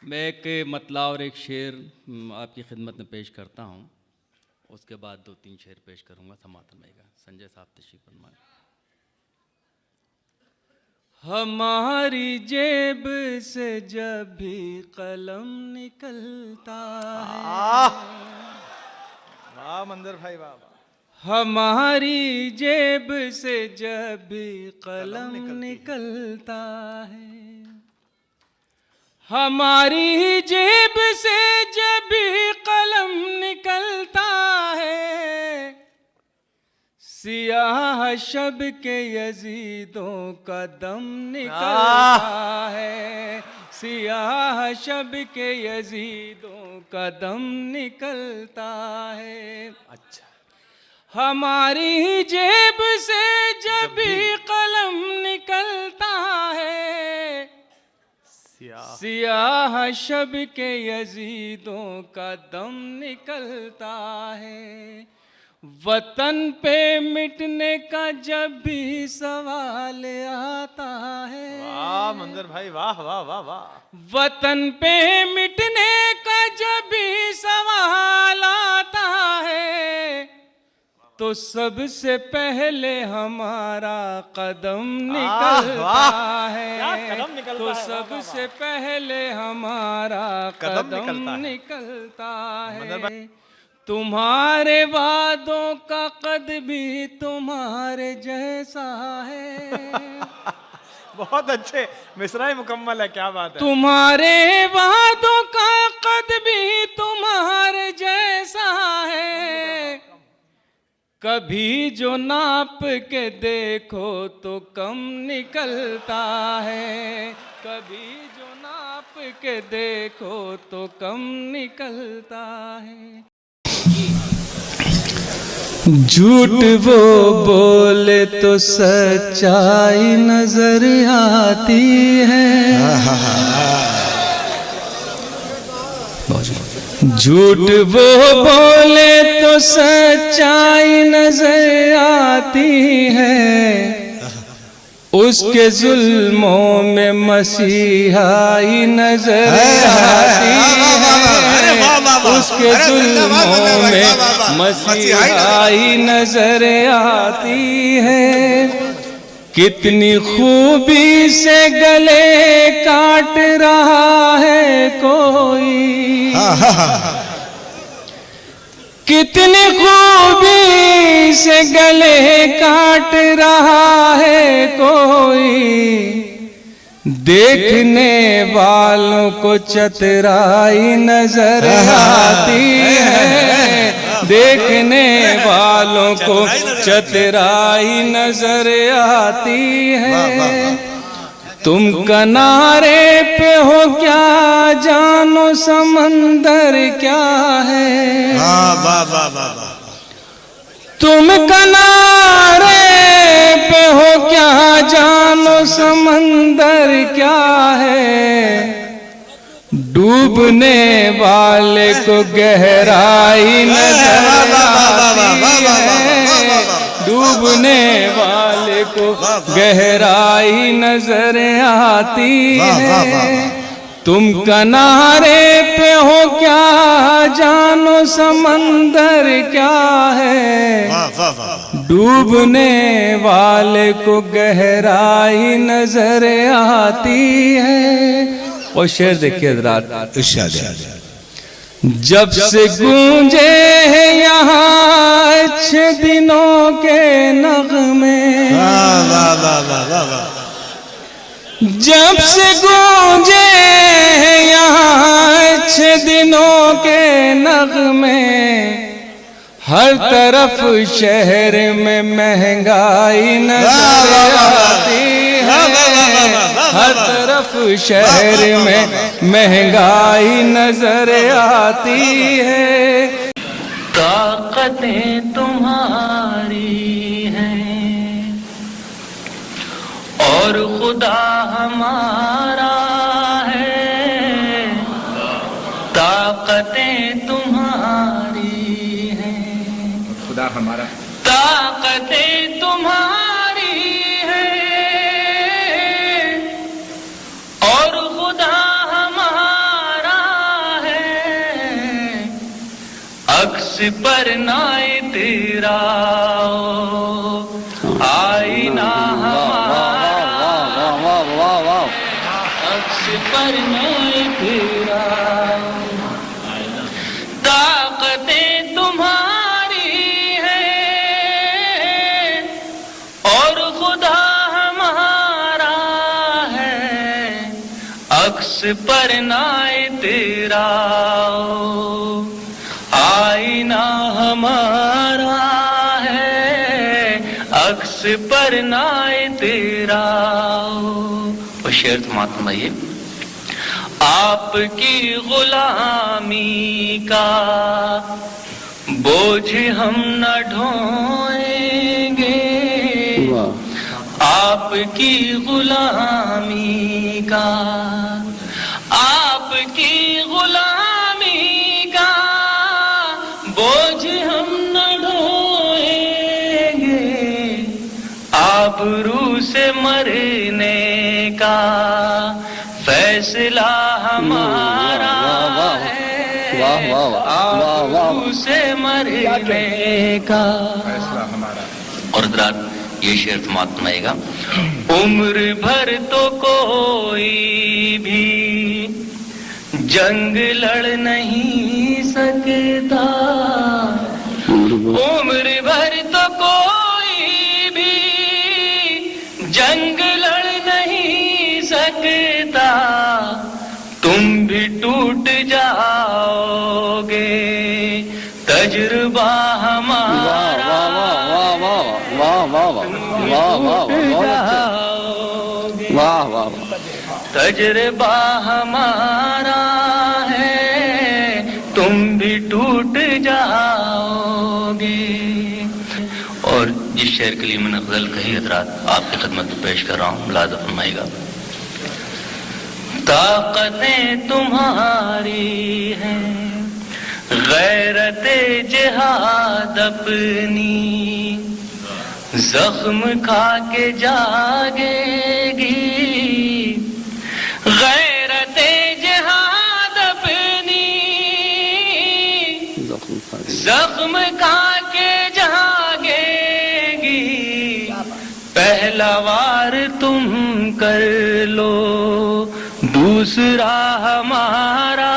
میں ایک مطلع اور ایک شعر آپ کی خدمت میں پیش کرتا ہوں، اس کے بعد 2-3 شعر پیش کروں گا، سماعت فرمائیے گا۔ سنجے صاحب تشریف فرمائیں۔ ہماری جیب سے جب بھی قلم نکلتا ہے، واہ منظر بھائی واہ واہ، ہماری جیب سے جب بھی قلم نکلتا ہے، ہماری جیب سے جب بھی قلم نکلتا ہے، سیاہ شب کے یزیدوں کا دم نکلتا ہے، سیاہ شب کے یزیدوں کا دم نکلتا ہے۔ اچھا، ہماری جیب سے جب بھی قلم نکلتا ہے، سیاہ شب کے یزیدوں کا دم نکلتا ہے، وطن پہ مٹنے کا جب بھی سوال آتا ہے، واہ منظر بھائی واہ واہ واہ واہ، وطن پہ مٹنے کا جب بھی سوال آتا ہے، تو سب سے پہلے ہمارا قدم نکلتا ہے، تو سب سے پہلے ہمارا قدم نکلتا ہے، تمہارے وعدوں کا قد بھی تمہارے جیسا ہے، بہت اچھے مصرعِ مکمل ہے، کیا بات ہے، تمہارے وعدوں کا قد بھی تمہارے جیسا ہے، کبھی جو ناپ کے دیکھو تو کم نکلتا ہے، کبھی جو ناپ کے دیکھو تو کم نکلتا ہے۔ جھوٹ وہ بولے تو سچائی نظر آتی ہے، جھوٹ وہ بولے تو سچائی نظر آتی ہے، اس کے ظلموں میں مسیحائی نظر آتی ہے، اس کے ظلموں میں مسیحائی نظر آتی ہے، کتنی خوبی سے گلے کاٹ رہا ہے کوئی، کتنی خوبی سے گلے کاٹ رہا ہے کوئی، دیکھنے والوں کو چترائی نظر آتی ہے، دیکھنے والوں کو چترائی نظر آتی ہے، تم کنارے پہ ہو کیا جانو سمندر کیا ہے، تم کنارے پہ ہو کیا جانو سمندر کیا ہے، ڈوبنے والے کو گہرائی نظر آتی ہے، ڈوبنے والے کو گہرائی نظر آتی ہے، تم کنارے پہ ہو کیا جانو سمندر کیا ہے، ڈوبنے والے کو گہرائی نظر آتی ہے۔ اور شعر دیکھیے حضرات، جب سے گونجے ہیں یہاں اچھے دنوں کے نغمے، جب سے گونجے ہیں یہاں اچھے دنوں کے نغمے، ہر طرف شہر میں مہنگائی نظر آتی ہے، ہر طرف شہر میں مہنگائی نظر آتی ہے، طاقتیں تمہاری ہیں اور خدا ہمارا ہے، طاقتیں تمہاری ہیں، خدا ہمارا، طاقتیں تمہاری ہیں اور خدا ہمارا عکس پر نہ تیرا آئینہ ہمارا عکس پر نہ تیرا طاقتیں تمہاری ہیں اور خدا ہمارا ہے عکس پر نہ تیرا آئینہ ہمارا ہے عکس پر نہ تیرا. وہ شعر سماعت فرمائیے. آپ کی غلامی کا بوجھ ہم نہ ڈھوئیں گے آپ کی غلامی کا آپ کی غلامی کا بوجھ ہم نہ ڈھوئیں گے آبرو سے مرنے کا فیصلہ ہمارا ہے آبرو سے مرنے کا فیصلہ ہمارا. اور حضرات یہ شعر سماعت سنائے گا. عمر بھر تو کوئی بھی جنگ لڑ نہیں سکتا عمر بھر تو کوئی بھی جنگ لڑ نہیں سکتا تم بھی ٹوٹ جاؤ گے تجربہ ہمارا تجربہ ہمارا ہے تم بھی ٹوٹ جاؤ گے. اور جس شعر کے لیے میں نے غزل کہی حضرات آپ کی خدمت میں پیش کر رہا ہوں ملاحظہ فرمائیے گا. طاقتیں تمہاری ہیں غیرت جہاد اپنی زخم کھا کے جاگے گی غیرت جہاد اپنی زخم کھا کے جاگے گی پہلا وار تم کر لو دوسرا ہمارا